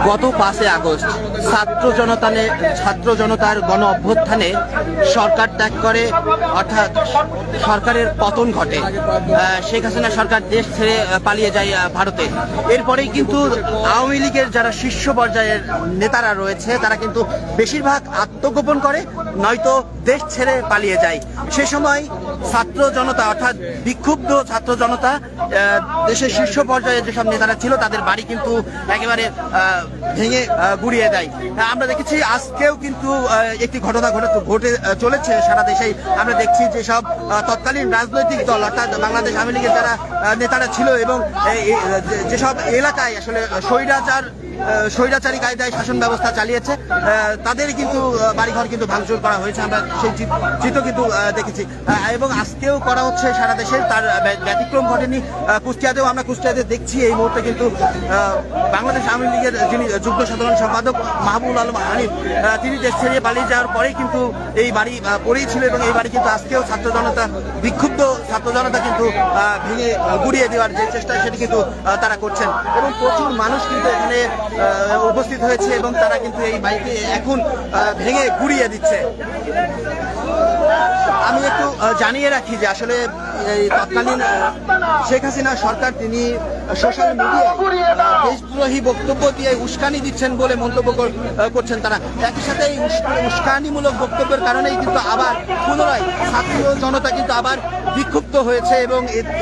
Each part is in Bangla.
গত 5 আগস্ট ছাত্র জনতার গণ অভ্যুত্থানে সরকার ত্যাগ করে, অর্থাৎ সরকারের পতন ঘটে। শেখ হাসিনা সরকার দেশ ছেড়ে পালিয়ে যায় ভারতে। এরপরেই কিন্তু আওয়ামী লীগের যারা শীর্ষ পর্যায়ের নেতারা রয়েছে তারা কিন্তু বেশিরভাগ আত্মগোপন করে, নয়তো দেশ ছেড়ে পালিয়ে যায়। সে সময় ছাত্র জনতা, অর্থাৎ বিক্ষুব্ধ ছাত্র জনতা, দেশের শীর্ষ পর্যায়ে যেসব নেতারা ছিল তাদের বাড়ি কিন্তু একেবারে ভেঙে গুড়িয়ে দেয়। আমরা দেখেছি আজকেও কিন্তু একটি ঘটনা ঘটে চলেছে সারা দেশেই। আমরা দেখছি যেসব তৎকালীন রাজনৈতিক দল, অর্থাৎ বাংলাদেশ আওয়ামী লীগের যারা নেতারা ছিল এবং যেসব এলাকায় আসলে স্বৈরাচারী কায়দায় শাসন ব্যবস্থা চালিয়েছে তাদের কিন্তু বাড়িঘর কিন্তু ভাঙচুর করা হয়েছে। আমরা সেই চিত্র কিন্তু দেখেছি এবং আজকেও করা হচ্ছে সারা দেশে। তার ব্যতিক্রম ঘটেনি কুষ্টিয়াতেও। আমরা কুষ্টিয়াতে দেখছি এই মুহূর্তে কিন্তু বাংলাদেশ আওয়ামী লীগের যিনি যুগ্ম সাধারণ সম্পাদক মাহবুবুল আলম হানিফ, তিনি দেশ ছেড়ে পালিয়ে যাওয়ার পরেই কিন্তু এই বাড়ি পড়েই ছিল এবং এই বাড়ি কিন্তু আজকেও বিক্ষুব্ধ ছাত্র জনতা কিন্তু ভেঙে গুড়িয়ে দেওয়ার যে চেষ্টা সেটি কিন্তু তারা করছেন এবং প্রচুর মানুষ কিন্তু এখানে উপস্থিত হয়েছে এবং তারা কিন্তু এই বাড়িকে এখন ভেঙে গুড়িয়ে দিচ্ছে। আমি একটু জানিয়ে রাখি যে আসলে এই তৎকালীন শেখ হাসিনা সরকার তিনি সোশ্যাল মিডিয়ায় দেশদ্রোহী বক্তব্য দিয়ে উস্কানি দিচ্ছেন বলে মন্তব্য করছেন তারা। একই সাথে এই উস্কানিমূলক বক্তব্যের কারণেই কিন্তু আবার পুনরায় ছাত্র জনতা কিন্তু আবার বিক্ষুব্ধ হয়েছে এবং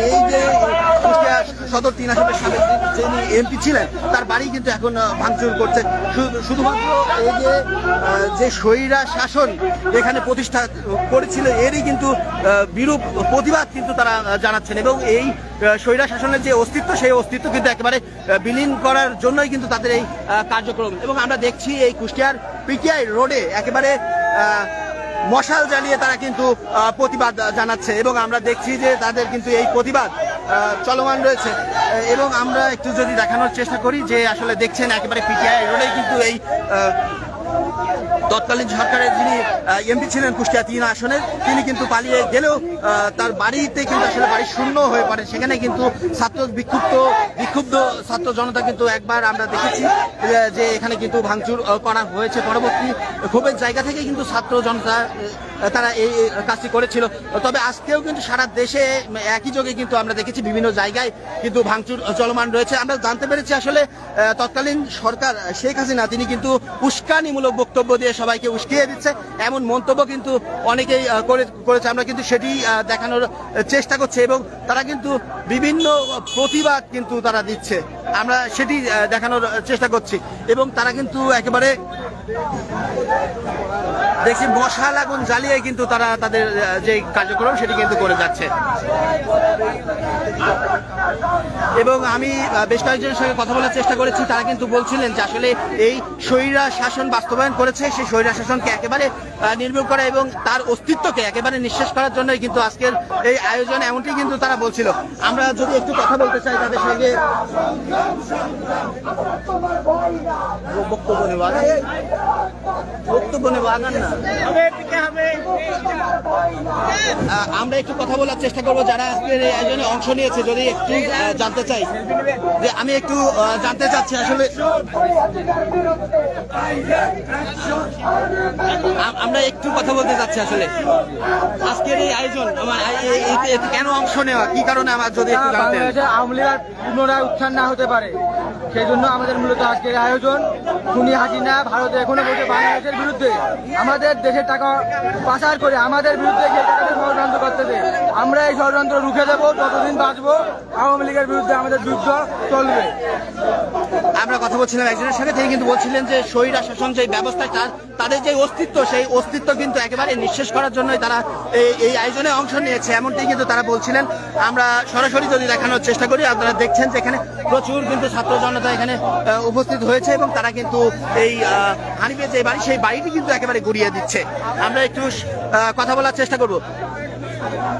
এই যে কুষ্টিয়া সদর 3 আসনের সাবেক যিনি এমপি ছিলেন তার বাড়ি কিন্তু এখন ভাঙচুর করছে। শুধুমাত্র এই যে স্বৈরা শাসন এখানে প্রতিষ্ঠা করেছিল এরই কিন্তু বিরূপ প্রতিবাদ কিন্তু তারা জানাচ্ছেন এবং এই স্বৈরা শাসনের যে অস্তিত্ব সেই অস্তিত্ব কিন্তু একেবারে বিলীন করার জন্যই কিন্তু তাদের এই কার্যক্রম। এবং আমরা দেখছি এই কুষ্টিয়ার পিটিআই রোডে একেবারে মশাল জ্বালিয়ে তারা কিন্তু প্রতিবাদ জানাচ্ছে এবং আমরা দেখছি যে তাদের কিন্তু এই প্রতিবাদ চলমান রয়েছে। এবং আমরা একটু যদি দেখানোর চেষ্টা করি যে আসলে দেখছেন একেবারে পিটিআই রোডে কিন্তু এই তৎকালীন সরকারের যিনি এমপি ছিলেন কুষ্টিয়া 3 আসনের, তিনি কিন্তু পালিয়ে গেলেও তার বাড়িতে কিন্তু আসলে বাড়ি শূন্য হয়ে পড়ে। সেখানে কিন্তু বিক্ষুব্ধ ছাত্র জনতা কিন্তু একবার আমরা দেখেছি যে এখানে কিন্তু ভাঙচুর করা হয়েছে। পরবর্তী ক্ষোভের জায়গা থেকে কিন্তু ছাত্র জনতা তারা এই কাজটি করেছিল। তবে আজকেও কিন্তু সারা দেশে একই যোগে কিন্তু আমরা দেখেছি বিভিন্ন জায়গায় কিন্তু ভাঙচুর চলমান রয়েছে। আমরা জানতে পেরেছি আসলে তৎকালীন সরকার শেখ হাসিনা তিনি কিন্তু উস্কানিমূলক বক্তব্য দিয়ে সবাইকে উস্কিয়ে দিচ্ছে, এমন মন্তব্য কিন্তু অনেকেই করেছে। আমরা কিন্তু সেটি দেখানোর চেষ্টা করছি এবং তারা কিন্তু বিভিন্ন প্রতিবাদ কিন্তু তারা দিচ্ছে, আমরা সেটি দেখানোর চেষ্টা করছি। এবং তারা কিন্তু একেবারে দেখছি মশাল আগুন জ্বালিয়ে কিন্তু তারা তাদের যে কার্যক্রম সেটি কিন্তু করে যাচ্ছে। এবং আমি বেশ কয়েকজনের সঙ্গে কথা বলার চেষ্টা করেছি, তারা কিন্তু বলছিলেন যে আসলে এই স্বৈরা শাসন বাস্তবায়ন করেছে, সেই স্বৈরা শাসনকে একেবারে নির্মূল করা এবং তার অস্তিত্বকে একেবারে নিঃশেষ করার জন্যই কিন্তু আজকের এই আয়োজন, এমনটি কিন্তু তারা বলছিল। আমরা যদি একটু কথা বলতে চাই তাদের সঙ্গে। বক্তব্য নেব আগান না, আমরা একটু কথা বলার চেষ্টা করবো যারা আজকের এই আয়োজনে অংশ নিয়েছে। যদি একটু জানতে চাই যে আমি একটু জানতে চাচ্ছি আসলে আমরা একটু কথা বলতে চাচ্ছি আসলে আজকের এই আয়োজন কেন অংশ নেওয়া, কি কারণে আমার যদি একটু জানতে। আওয়ামী লীগ পুনরায় উত্থান না হতে পারে সেই জন্য আমাদের মূলত আজকের আয়োজন। খুনি হাসিনা ভারতে এখনো বলছে বাংলাদেশের বিরুদ্ধে আমাদের দেশের টাকা পাচার করে আমাদের বিরুদ্ধে ষড়যন্ত্র করতেছে। আমরা এই ষড়যন্ত্র রুখে দেবো, যতদিন বাঁচবো আওয়ামী লীগের বিরুদ্ধে আমাদের যুদ্ধ চলবে। আমরা কথা বলছিলাম একজনের সাথে, তিনি কিন্তু বলছিলেন যে স্বৈরা শাসন যে ব্যবস্থা তাদের যে অস্তিত্ব সেই অস্তিত্ব কিন্তু একেবারে নিঃশেষ করার জন্যই তারা এই আয়োজনে অংশ নিয়েছে, এমনটি কিন্তু তারা বলছিলেন। আমরা সরাসরি যদি দেখানোর চেষ্টা করি, আপনারা দেখছেন যে এখানে প্রচুর কিন্তু ছাত্র জনতা এখানে উপস্থিত হয়েছে এবং তারা কিন্তু এই হানিফের যে বাড়ি সেই বাড়িটি কিন্তু একেবারে গুড়িয়ে দিচ্ছে। আমরা একটু কথা বলার চেষ্টা করব। আমি